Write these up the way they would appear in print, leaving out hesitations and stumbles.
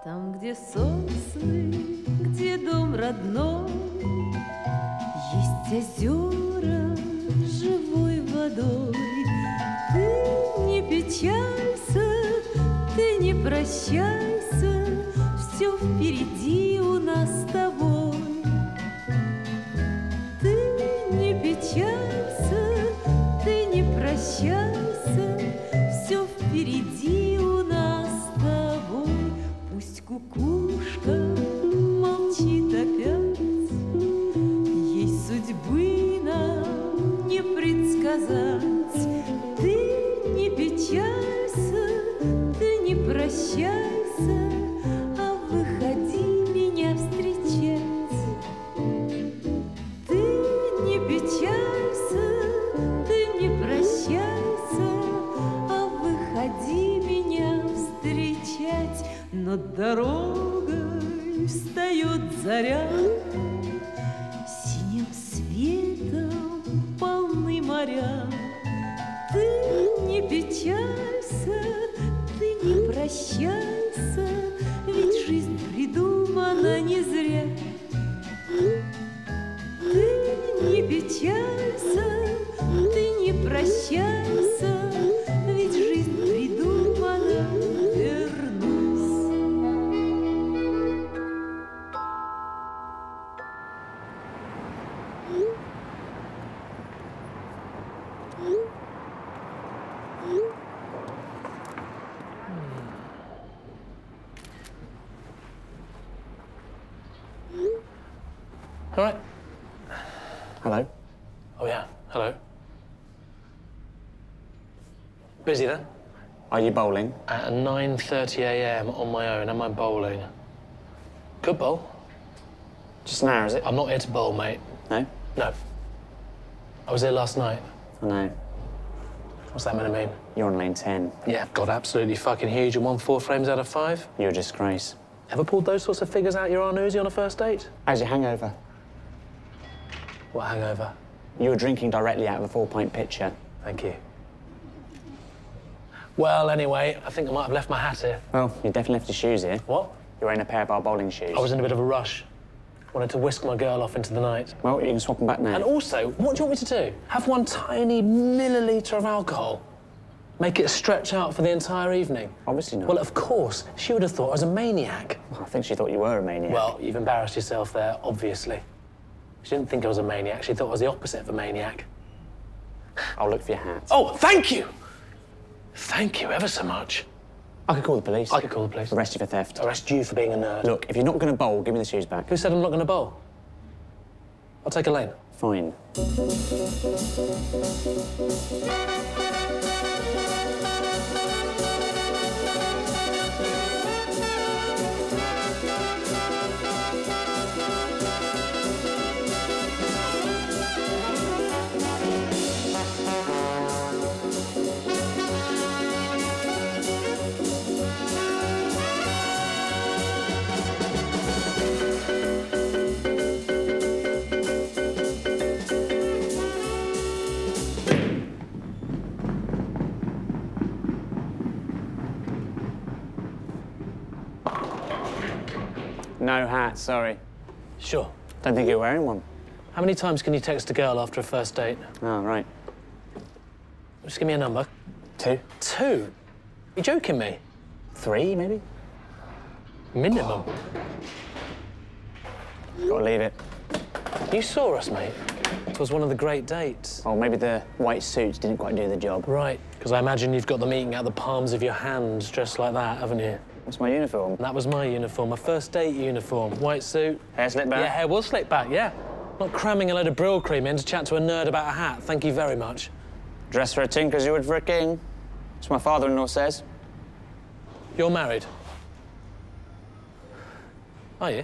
Там, где сосны, где дом родной, есть озера с живой водой. Ты не печалься, ты не прощайся, все впереди у нас с тобой. Ты не печалься, ты не прощайся, все впереди у нас с тобой. Пусть кукушка молчит опять, ей судьбы нам не предсказать. Ты не печалься, ты не прощайся, а выходи меня встречать. Ты не печалься, ты не прощайся, а выходи меня встречать. Над дорогой встает заря, синим светом полны моря. Ты не печалься, ты не прощайся, ведь жизнь придумана не зря. Ты не печалься, ты не прощайся, ведь жизнь придумана. Вернусь. All right. Hello. Oh, yeah. Hello. Busy then? Are you bowling? At 9:30 a.m. on my own, am I bowling? Good bowl. Just an hour, is it? I'm not here to bowl, mate. No? No. I was here last night. I know. What's that meant to mean? You're on lane 10. Yeah, God, absolutely fucking huge and won 4 frames out of 5. You're a disgrace. Ever pulled those sorts of figures out your Arnouzi on a first date? How's your hangover? What hangover? You were drinking directly out of a 4-pint pitcher. Thank you. Well, anyway, I think I might have left my hat here. Well, you definitely left your shoes here. What? You're wearing a pair of our bowling shoes. I was in a bit of a rush. Wanted to whisk my girl off into the night. Well, you can swap them back now. And also, what do you want me to do? Have one tiny milliliter of alcohol? Make it stretch out for the entire evening? Obviously not. Well, of course. She would have thought I was a maniac. I think she thought you were a maniac. Well, you've embarrassed yourself there, obviously. She didn't think I was a maniac. She thought I was the opposite of a maniac. I'll look for your hat. Oh, thank you! Thank you ever so much. I could call the police. I could call the police. Arrest you for theft. Arrest you for being a nerd. Look, if you're not going to bowl, give me the shoes back. Who said I'm not going to bowl? I'll take a lane. Fine. No hat, sorry. Sure. Don't think you're wearing one. How many times can you text a girl after a first date? Oh, right. Just give me a number. 2. 2? You joking me? 3, maybe? Minimum. Gotta leave it. You saw us, mate. It was one of the great dates. Oh, maybe the white suits didn't quite do the job. Right, because I imagine you've got them eating out the palms of your hands, dressed like that, haven't you? What's my uniform? That was my uniform, my first date uniform. White suit. Hair slicked back? Yeah, hair was slicked back, yeah. Not cramming a load of Brill cream in to chat to a nerd about a hat. Thank you very much. Dress for a tinker as you would for a king. That's what my father-in-law says. You're married? Are you?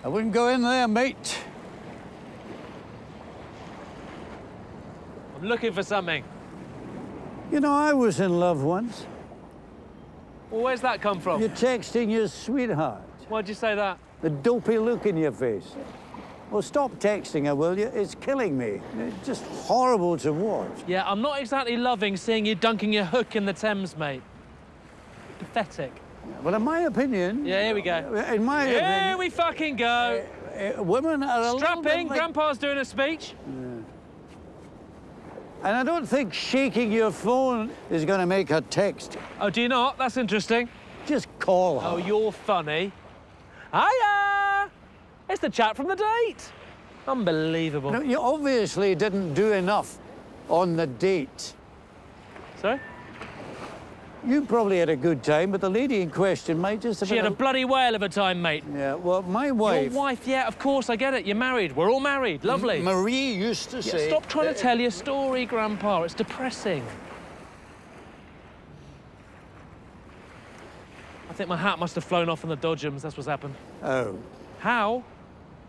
I wouldn't go in there, mate. I'm looking for something. You know, I was in love once. Well, where's that come from? You're texting your sweetheart. Why'd you say that? The dopey look in your face. Well, stop texting her, will you? It's killing me. It's just horrible to watch. Yeah, I'm not exactly loving seeing you dunking your hook in the Thames, mate. Pathetic. But in my opinion... Yeah, here we go. In my opinion... Here we fucking go. Women are a little bit Strapping. like... Grandpa's doing a speech. And I don't think shaking your phone is going to make her text. Oh, do you not? That's interesting. Just call her. Oh, you're funny. Hiya! It's the chap from the date. Unbelievable. No, you obviously didn't do enough on the date. Sorry? You probably had a good time, but the lady in question might just have... She had a bloody whale of a time, mate. Yeah, well, my wife... Your wife, yeah, of course, I get it. You're married. We're all married. Lovely. Marie used to say... Stop trying to tell your story, Grandpa. It's depressing. I think my hat must have flown off on the Dodgems. That's what's happened. Oh. How?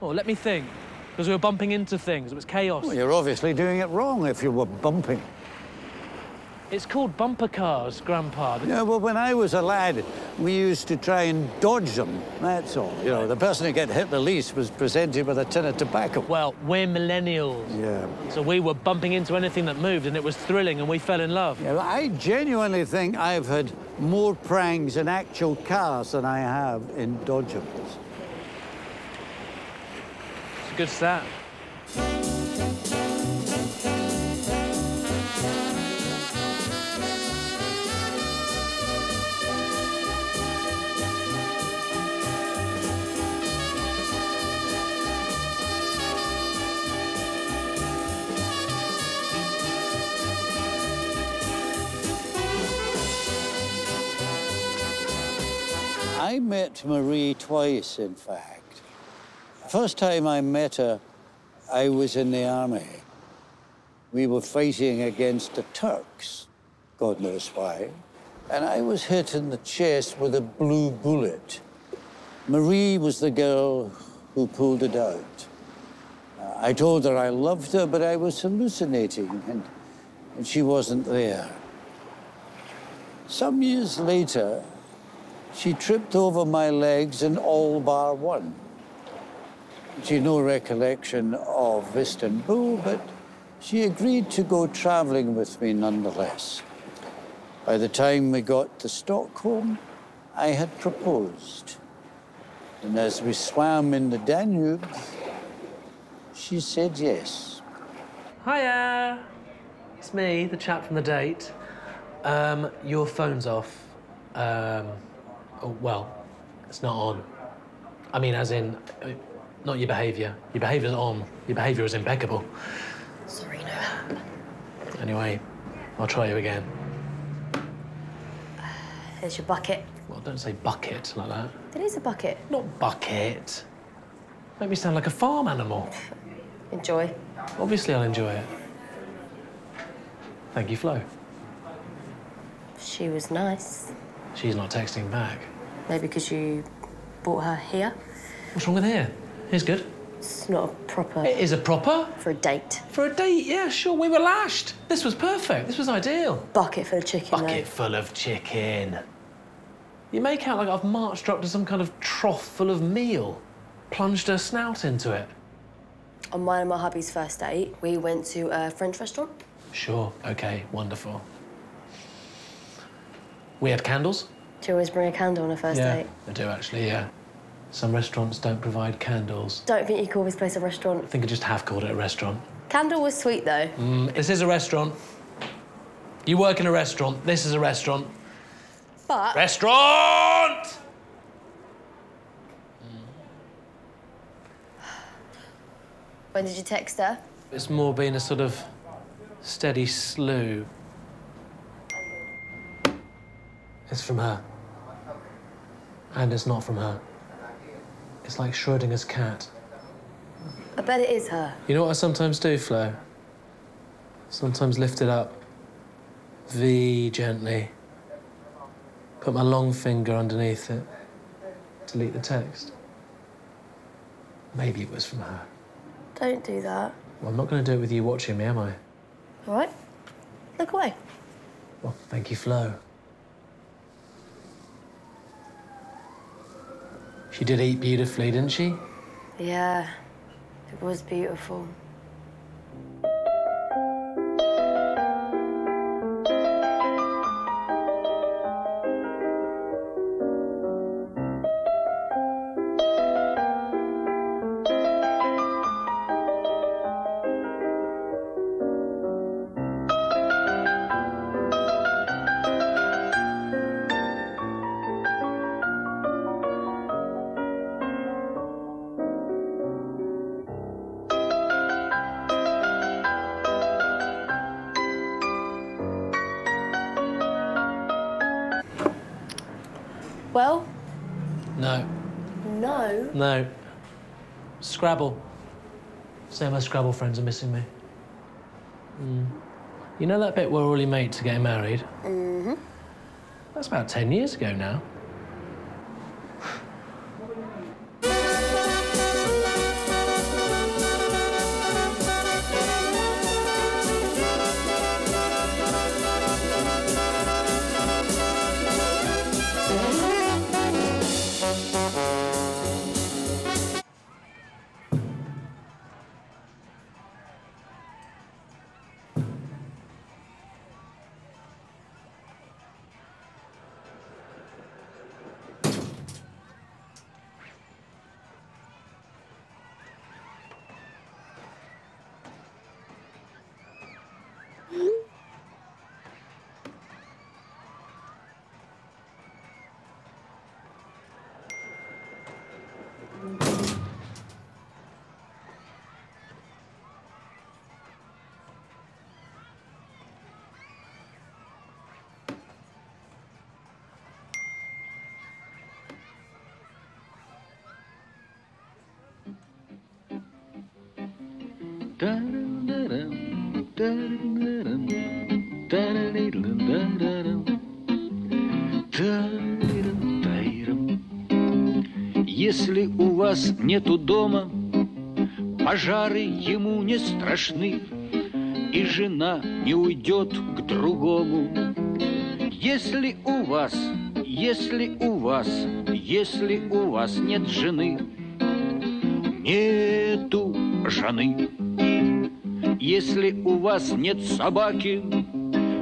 Oh, let me think. Because we were bumping into things. It was chaos. Well, you're obviously doing it wrong if you were bumping. It's called bumper cars, Grandpa. Yeah, well, when I was a lad, we used to try and dodge them, that's all. You know, the person who get hit the least was presented with a tin of tobacco. Well, we're millennials. Yeah. So we were bumping into anything that moved, and it was thrilling, and we fell in love. Yeah, well, I genuinely think I've had more prangs in actual cars than I have in dodgems. It's a good stat. I met Marie twice, in fact. First time I met her, I was in the army. We were fighting against the Turks, God knows why, and I was hit in the chest with a blue bullet. Marie was the girl who pulled it out. I told her I loved her, but I was hallucinating, and she wasn't there. Some years later, she tripped over my legs in all bar one. She had no recollection of Istanbul, but she agreed to go traveling with me nonetheless. By the time we got to Stockholm, I had proposed. And as we swam in the Danube, she said yes. Hiya. It's me, the chap from the date. Your phone's off. Oh, well, it's not on. I mean, as in, not your behaviour. Your behaviour's on. Your behaviour is impeccable. Sorry, no hap. Anyway, I'll try you again. Here's your bucket. Well, don't say bucket like that. It is a bucket. Not bucket. Make me sound like a farm animal. Enjoy. Obviously, I'll enjoy it. Thank you, Flo. She was nice. She's not texting back. Maybe because you brought her here. What's wrong with here? Here's good. It's not a proper... It is a proper? For a date. For a date, yeah, sure. We were lashed. This was perfect. This was ideal. Bucket full of chicken, Bucket full of chicken. You make out like I've marched her up to some kind of trough full of meal, plunged her snout into it. On mine and my hubby's first date, we went to a French restaurant. Sure, OK, wonderful. We had candles. Do you always bring a candle on a first date? I do, actually, yeah. Some restaurants don't provide candles. Don't think you call this place a restaurant. I think I just have called it a restaurant. Candle was sweet, though. This is a restaurant. You work in a restaurant. This is a restaurant. But... Restaurant! When did you text her? It's more been a sort of steady slew. It's from her. And it's not from her. It's like Schrodinger's cat. I bet it is her. You know what I sometimes do, Flo? Sometimes lift it up. V gently. Put my long finger underneath it. Delete the text. Maybe it was from her. Don't do that. Well, I'm not going to do it with you watching me, am I? All right? Look away. Well, thank you, Flo. She did eat beautifully, didn't she? Yeah, it was beautiful. Well? No. No? No. Scrabble. Say my Scrabble friends are missing me. You know that bit where all your mates are getting married? Mm-hmm. That's about 10 years ago now. Если у вас нету дома, пожары ему не страшны, и жена не уйдет к другому. Если у вас нет жены, нету жены. Если у вас нет собаки,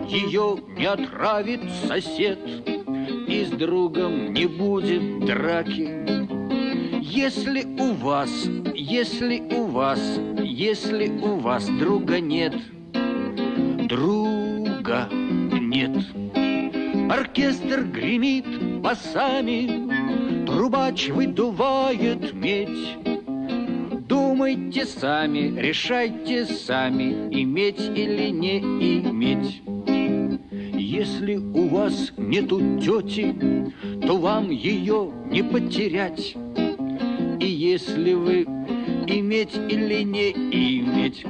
ее не отравит сосед, и с другом не будет драки. Если у вас друга нет, оркестр гремит басами, трубач выдувает медь. Думайте сами, решайте сами, иметь или не иметь. Если у вас нету тети, то вам ее не потерять. И если вы иметь или не иметь,